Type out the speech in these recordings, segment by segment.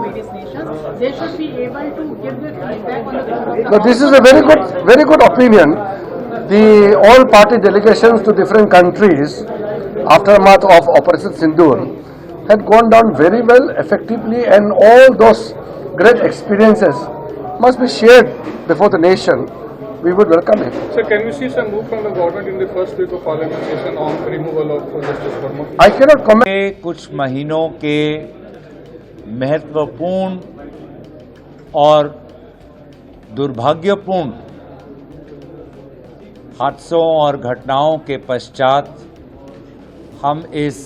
various nations, they should be able to give their feedback on the ground of the. But this is a very good opinion. The all party delegations to different countries, aftermath of Operation Sindoor, had gone down very well, effectively, and all those great experiences must be shared before the nation. We would welcome it. Sir, can we see some move from the government in the first week of Parliament session on removal of Justice Verma? I cannot comment. कुछ महीनों के महत्वपूर्ण और दुर्भाग्यपूर्ण हादसों और घटनाओं के पश्चात हम इस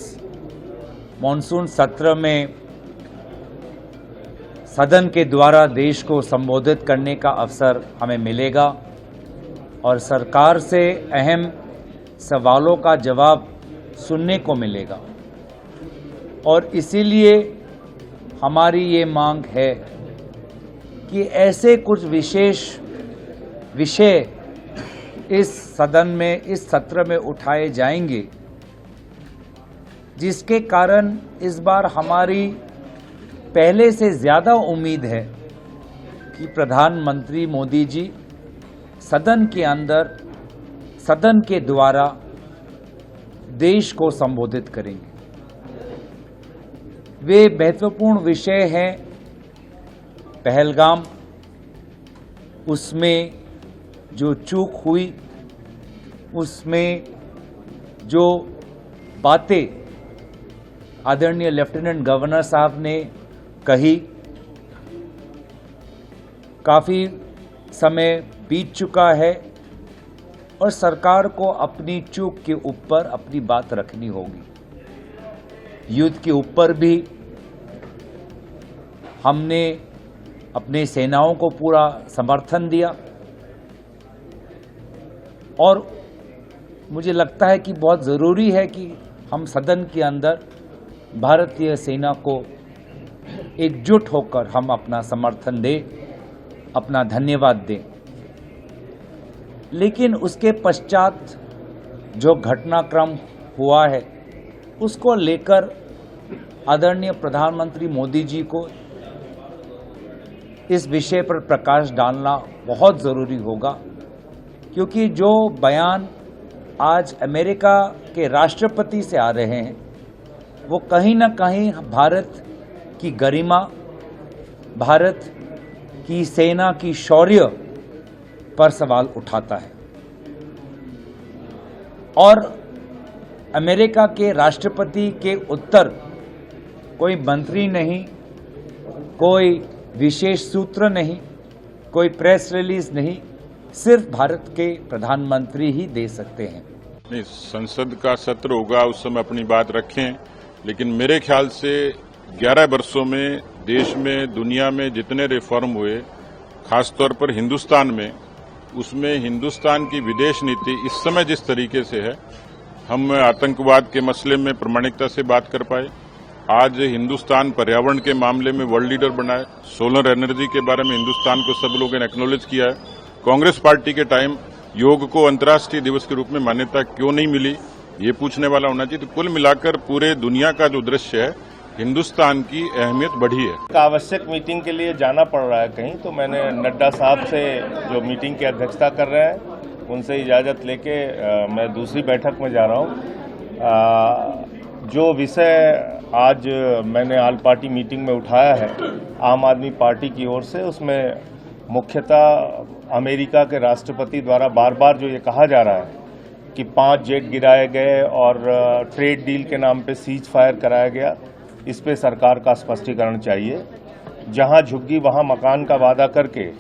मॉनसून सत्र में सदन के द्वारा देश को संबोधित करने का अवसर हमें मिलेगा और सरकार से अहम सवालों का जवाब सुनने को मिलेगा। और इसीलिए हमारी ये मांग है कि ऐसे कुछ विशेष विषय इस सदन में, इस सत्र में उठाए जाएंगे जिसके कारण इस बार हमारी पहले से ज़्यादा उम्मीद है कि प्रधानमंत्री मोदी जी सदन के अंदर, सदन के द्वारा देश को संबोधित करेंगे। वे महत्वपूर्ण विषय हैं पहलगाम, उसमें जो चूक हुई, उसमें जो बातें आदरणीय लेफ्टिनेंट गवर्नर साहब ने कही, काफ़ी समय बीत चुका है और सरकार को अपनी चूक के ऊपर अपनी बात रखनी होगी। युद्ध के ऊपर भी हमने अपने सेनाओं को पूरा समर्थन दिया और मुझे लगता है कि बहुत ज़रूरी है कि हम सदन के अंदर भारतीय सेना को एकजुट होकर हम अपना समर्थन दें, अपना धन्यवाद दें। लेकिन उसके पश्चात जो घटनाक्रम हुआ है उसको लेकर आदरणीय प्रधानमंत्री मोदी जी को इस विषय पर प्रकाश डालना बहुत ज़रूरी होगा, क्योंकि जो बयान आज अमेरिका के राष्ट्रपति से आ रहे हैं वो कहीं ना कहीं भारत की गरिमा, भारत की सेना की शौर्य पर सवाल उठाता है। और अमेरिका के राष्ट्रपति के उत्तर कोई मंत्री नहीं, कोई विशेष सूत्र नहीं, कोई प्रेस रिलीज नहीं, सिर्फ भारत के प्रधानमंत्री ही दे सकते हैं। नहीं, संसद का सत्र होगा, उस समय अपनी बात रखें, लेकिन मेरे ख्याल से 11 वर्षों में देश में, दुनिया में जितने रिफॉर्म हुए, खासतौर पर हिंदुस्तान में, उसमें हिंदुस्तान की विदेश नीति इस समय जिस तरीके से है, हम आतंकवाद के मसले में प्रामाणिकता से बात कर पाए। आज हिंदुस्तान पर्यावरण के मामले में वर्ल्ड लीडर बना है। सोलर एनर्जी के बारे में हिंदुस्तान को सब लोगों ने एक्नॉलेज किया है। कांग्रेस पार्टी के टाइम योग को अंतर्राष्ट्रीय दिवस के रूप में मान्यता क्यों नहीं मिली, ये पूछने वाला होना चाहिए। तो कुल मिलाकर पूरे दुनिया का जो दृश्य है, हिंदुस्तान की अहमियत बढ़ी है। एक आवश्यक मीटिंग के लिए जाना पड़ रहा है कहीं, तो मैंने नड्डा साहब से जो मीटिंग की अध्यक्षता कर रहे हैं उनसे इजाज़त लेके मैं दूसरी बैठक में जा रहा हूँ। जो विषय आज मैंने ऑल पार्टी मीटिंग में उठाया है आम आदमी पार्टी की ओर से, उसमें मुख्यतः अमेरिका के राष्ट्रपति द्वारा बार बार जो ये कहा जा रहा है कि 5 जेट गिराए गए और ट्रेड डील के नाम पे सीज फायर कराया गया, इस पे सरकार का स्पष्टीकरण चाहिए। जहां झुग्गी वहां मकान का वादा करके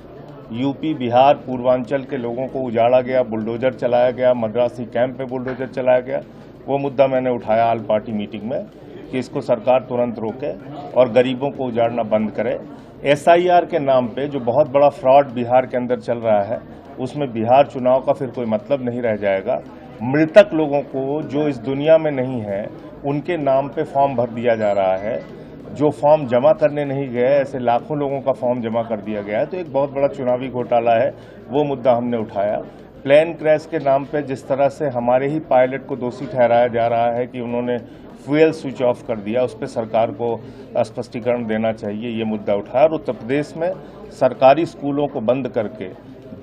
यूपी, बिहार, पूर्वांचल के लोगों को उजाड़ा गया, बुलडोजर चलाया गया, मद्रासी कैंप पे बुलडोजर चलाया गया, वो मुद्दा मैंने उठाया ऑल पार्टी मीटिंग में कि इसको सरकार तुरंत रोके और गरीबों को उजाड़ना बंद करे। SIR के नाम पे जो बहुत बड़ा फ्रॉड बिहार के अंदर चल रहा है, उसमें बिहार चुनाव का फिर कोई मतलब नहीं रह जाएगा। मृतक लोगों को जो इस दुनिया में नहीं है उनके नाम पे फॉर्म भर दिया जा रहा है। जो फॉर्म जमा करने नहीं गए, ऐसे लाखों लोगों का फॉर्म जमा कर दिया गया है। तो एक बहुत बड़ा चुनावी घोटाला है, वो मुद्दा हमने उठाया। प्लेन क्रैश के नाम पे जिस तरह से हमारे ही पायलट को दोषी ठहराया जा रहा है कि उन्होंने फ्यूल स्विच ऑफ कर दिया, उस पर सरकार को स्पष्टीकरण देना चाहिए, ये मुद्दा उठाया। और उत्तर प्रदेश में सरकारी स्कूलों को बंद करके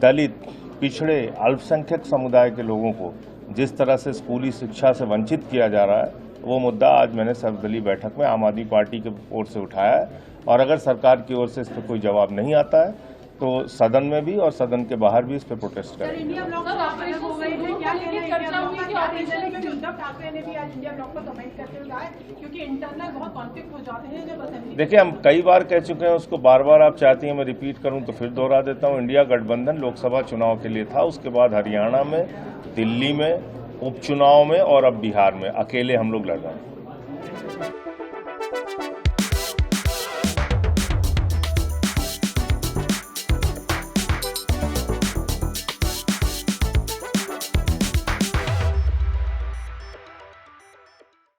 दलित, पिछड़े, अल्पसंख्यक समुदाय के लोगों को जिस तरह से स्कूली शिक्षा से वंचित किया जा रहा है, वो मुद्दा आज मैंने सर्वदलीय बैठक में आम आदमी पार्टी की ओर से उठाया है। और अगर सरकार की ओर से इस पर कोई जवाब नहीं आता है तो सदन में भी और सदन के बाहर भी इस पर प्रोटेस्ट करेंगे। इंडिया ब्लॉक का अलग हो गए हैं, क्या कहना है चर्चा हुई कि ऑपरेशन में उद्धव ठाकरे ने भी आज इंडिया ब्लॉक पर कमेंट करते हुए कहा है क्योंकि इंटरनल बहुत कॉन्फ्लिक्ट हो जाते हैं जब असेंबली। देखिए, हम कई बार कह चुके हैं, उसको बार बार आप चाहती हैं मैं रिपीट करूं तो फिर दोहरा देता हूं। इंडिया गठबंधन लोकसभा चुनाव के लिए था, उसके बाद हरियाणा में, दिल्ली में, उपचुनाव में और अब बिहार में अकेले हम लोग लड़ रहे हैं।